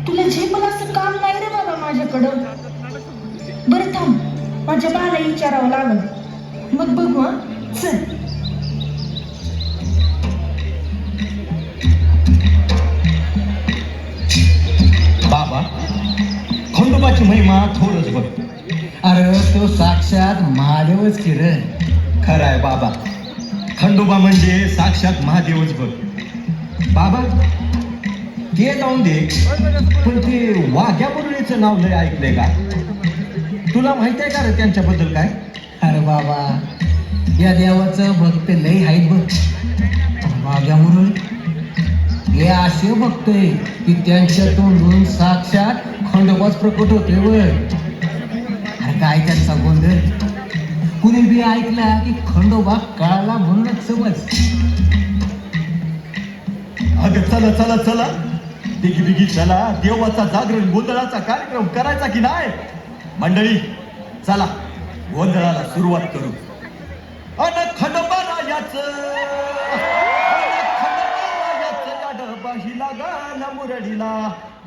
तुला झेपल असं काम नाही रे बाबा माझ्याकडं. बरं थांब, माझ्या बाला विचारावं लागल, मग बघू. चल. बाबा, खंडोबाची महिमा थोडच बघ. अरे तो साक्षात महादेवच की रे. खरंय बाबा, खंडोबा म्हणजे साक्षात महादेवच बघ. बाबा ते जाऊन दे, पण ते वाघ्या मुरळीचं नाव लय ऐकलंय का? तुला माहित आहे का रे त्यांच्याबद्दल काय? अरे बाबा, या देवाचं भक्त लई आहेत बघ. माझ्या म्हणून हे असे बघतोय की त्यांच्या तोंडून साक्षात खंडोबाच प्रकट होते वर. अरे काय त्यांचा गोंधळ, कुणी बी ऐकला की खंडोबा कळाला म्हणूनच समज. अगं चला चला चला, दिगी बिगी चला, देवाचा जागरण गोंधळाचा कार्यक्रम करायचा की नाही? मंडळी चला, गोंधळाला सुरुवात करू. अन खंडोबा रायाचं या डबाही लागल मुरळीला,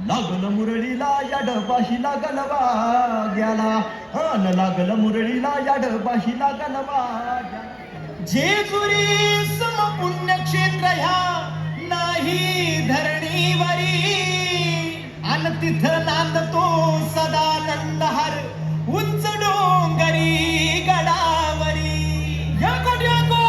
लागल मुरळीला या डबाही लागल वाग्याला, अन लागल मुरळीला या डबाही लागल वाग्याला. जेजुरी समपुण्यक्षेत्र ह्या नाही धरणीवरी, अन तिथं नांदतो सदानंद हर उंच डोंगरी गडावरी. याको याको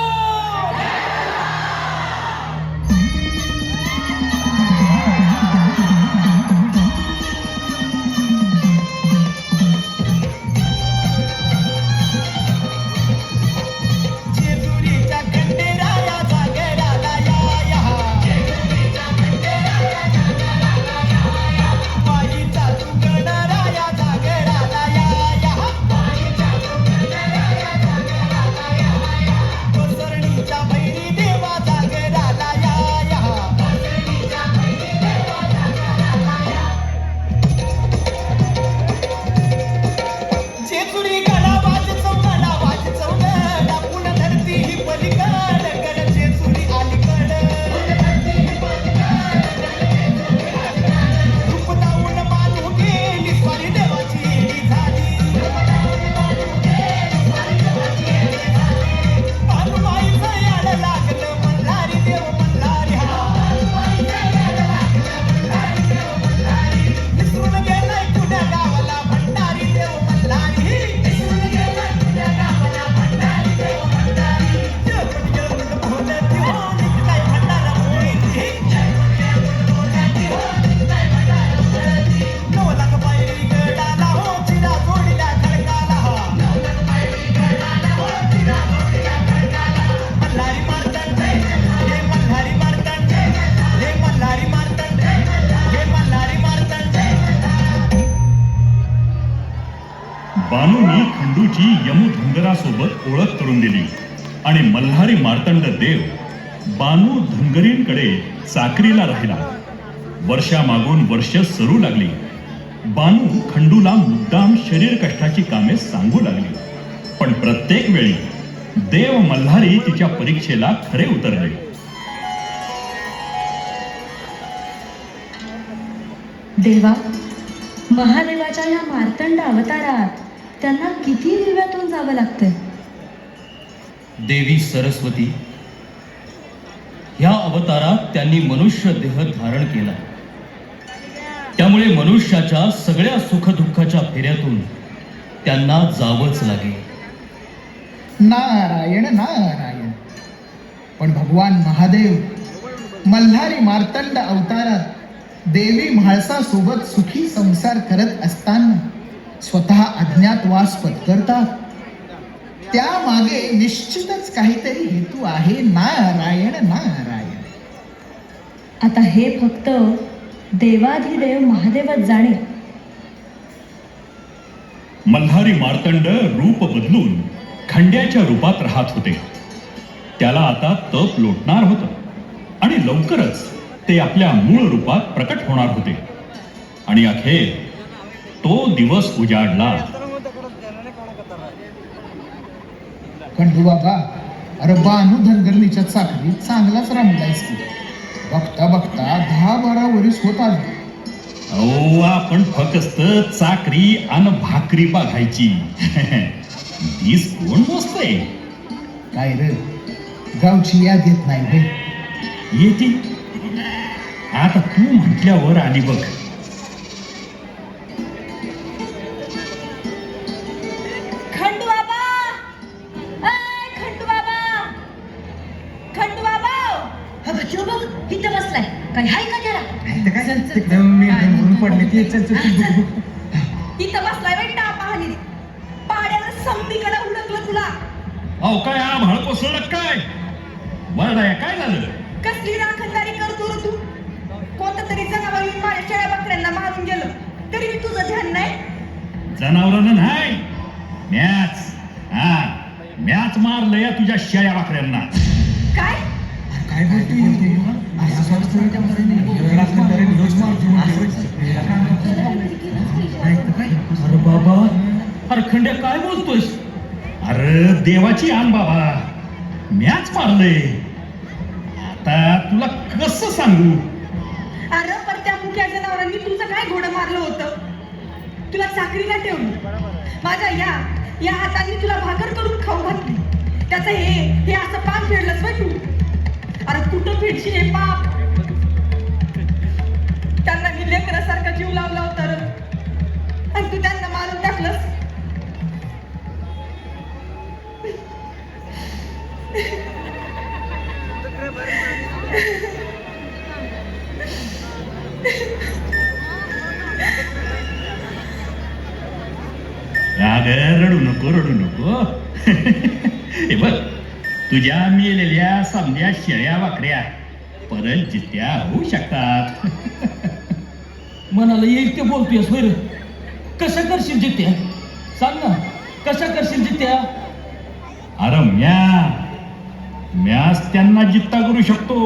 जेजुरीच्या खंडेराया जागराला या, वाईचा तू गणराया जागराला या, कोसरणीच्या भैरी देवा जागराला या. जेजुरी गडा वाज चौगड, आपण धरती ही पलीकड, गड जेजुरी अलीकड. रूप दाऊन मानू गेली स्वारी देवाची येडी झाली. मानुबाईचं याड लागलं मल्हारी देव मल्हारी विसरून गेलाय पुण्या गावाला भंडारी देव मल्हारी. बानूंनी खंडूची यमुधुंगरासोबत ओळख करून दिली आणि मल्हारी मार्तंड देव बानू धनगरींकडे चाकरीला राहिला. वर्षामागून वर्ष सरू लागली. बानू खंडूला मुद्दाम शरीर कष्टाची कामे सांगू लागली, पण प्रत्येक वेळी देव मल्हारी तिच्या परीक्षेला खरे उतरले. देवा, महादेवाच्या या मार्तंड अवतारात त्यांना किती दिव्यातून जावं लागतंय. देवी सरस्वती, ह्या अवतारात त्यांनी मनुष्य देह धारण केला. त्यामुळे मनुष्याच्या सगळ्या सुखदुःखाच्या फेऱ्यातून त्यांना जावंच लागेल. नारायण नारायण. पण भगवान महादेव मल्हारी मार्तंड अवतारात देवी म्हाळसासोबत सुखी संसार करत असताना स्वतः अज्ञातवास पत्करतात. त्यामागे निश्चितच काहीतरी हेतू आहे. नारायण नारायण. आता हे फक्त देवाधिदेव महादेवच जाणे. मल्हारी मार्तंड रूप बदलून खंड्याच्या रूपात राहत होते. त्याला आता तप लोटणार होतं आणि लवकरच ते आपल्या मूळ रूपात प्रकट होणार होते. आणि अखेर तो दिवस उजाडला. खंडू बाबा, अरे बानू धनगरणीच्या चाकरीत चांगलाच रमलायस की. बघता बघता 10-12 वर्ष होत आली. अहो आपण फक्त चाकरी आणि भाकरी बघायची वीस कोण मोजतंय? काय रे गावची याद येत नाही रे. येते आता तू म्हटल्यावर आली बघ. खंडू बाबा, खंडू बाबा, खंडू बाबा. अगं तो बघ इथं बसलाय. काय हाय का त्याला? पडले ते इथं बसलाय बाई टापा हानी. पाड्याला समधीकडे उडकलं तुला. अहो काय आभाळ कोसळलं काय? वरडाया काय झालं? कसली राखणदारी करतो रे तू? कोणतं तरी जनावर येऊन माझ्या शेळ्या बकऱ्यांना मारून गेलं तरी मी तुझं ध्यान नाही. जनावरांना नाही, मॅच मारलं या तुझ्या शेळ्या बाकऱ्यांना. काय? काय बोलतोय? अरे बाबा, अरे खंड्या काय बोलतोयस? अरे देवाची आण बाबा, मॅच मारलंय. आता तुला कसं सांगू? अरे पण त्या मुख्या जनावरांनी तुझं काय घोडं मारलं होतं? तुला चाकरीला ठेवलं. माझ्या या हातांनी तुला भाकर करून खाऊ घातली. त्याचं हे असं पाप फेडलंस बघ तू. अरे कुठं फेडशी हे पाप? त्यांना मी लेकरासारखा जीव लावला होता रे, आणि तू त्यांना मारून टाकलंस. अगं रडू नको हे बघ, तुझ्या मेलेल्या समध्या शेळ्या वाकड्या परत जित्या होऊ शकतात. मनाला येईल ते बोलतोयस बरं. कशा करशील जित्या? सांग ना, कशा करशील जित्या? अरे म्याच त्यांना जित्ता करू शकतो.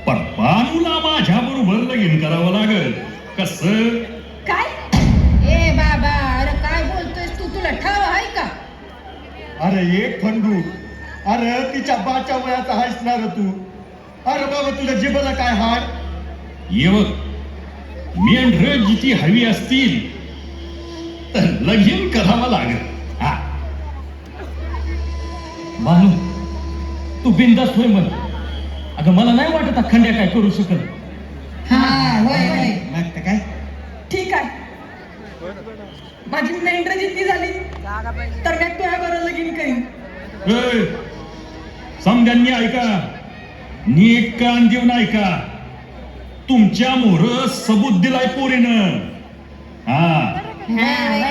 पण बानूला माझ्या बरोबर लगीन करावं लागल. कसं? काय? ए बाबा, अरे काय बोलतोयस तू? तुला ठाव आहे का? अरे एक खंडू, अरे तिच्या बाच्या वयाचा आहेस ना रे तू. अरे बाबा तुझ्या जिभेला काय हाड? ये बघ, मेंढर जिती हवी असतील तर लगीन करावं लागेल. बानू, तू बिंदास होय म्हण. अगं मला नाही वाटत खंड्या काय करू शकत. हा, होय होय. मग काय ठीक आहे. माझी मेंढर जितकी झाली तर मी तुझ्या बरोबर लगीन करीन. समध्यांनी ऐका, नीट कान देऊन ऐका. तुमच्या मोहर सबूत दिलाय पोरीनं. हा, होय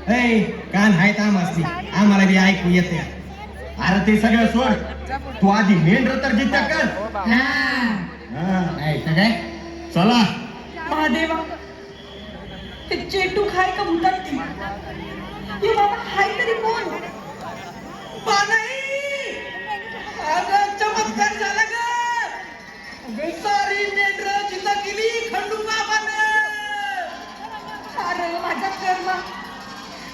होय. कान आहेत आम्हाला बी ऐकू येते. अरे ते सगळं सोड, तू आधी मेंढर तर जित्या कर. हा. काय चला. महादेवा, ते चेटू खाय का भूतात ती? ये बाबा हाय तरी कोण? बानाई! अगं चमत्कार झाला ग. अगं सारी मेंढरं जिता केली खंडू बाबानं. अरे माझ्या कर्मा,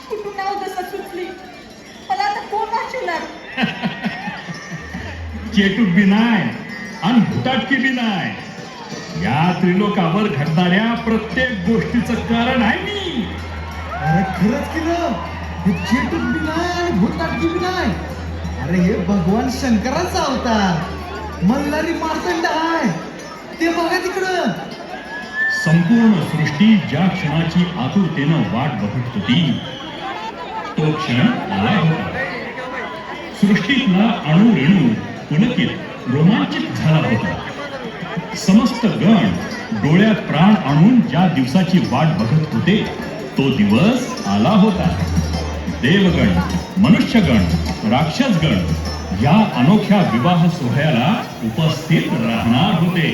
कुठून नाव जसं सुचली. मला आता कोण वाचवणार? चेटूक बी नाही आणि भुताटकी बी नाही. या त्रिलोकावर घडणाऱ्या प्रत्येक गोष्टीचं कारण आहे मी. अरे खरंच केलं. हे चेटूक बी नाही आणि भूताटकी बी नाही. अरे हे भगवान शंकराचा अवतार मल्हारी मार्तंड आहे. ते बघा तिकडं. संपूर्ण सृष्टी ज्या क्षणाची आतुरतेनं वाट बघत होती तो क्षण आला होता. सृष्टीतला अणुरेणू पुलकित रोमांचित झाला होता. समस्त गण डोळ्यात प्राण आणून ज्या दिवसाची वाट बघत होते तो दिवस आला होता. देवगण, मनुष्यगण, राक्षसगण या अनोख्या विवाह सोहळ्याला उपस्थित राहणार होते.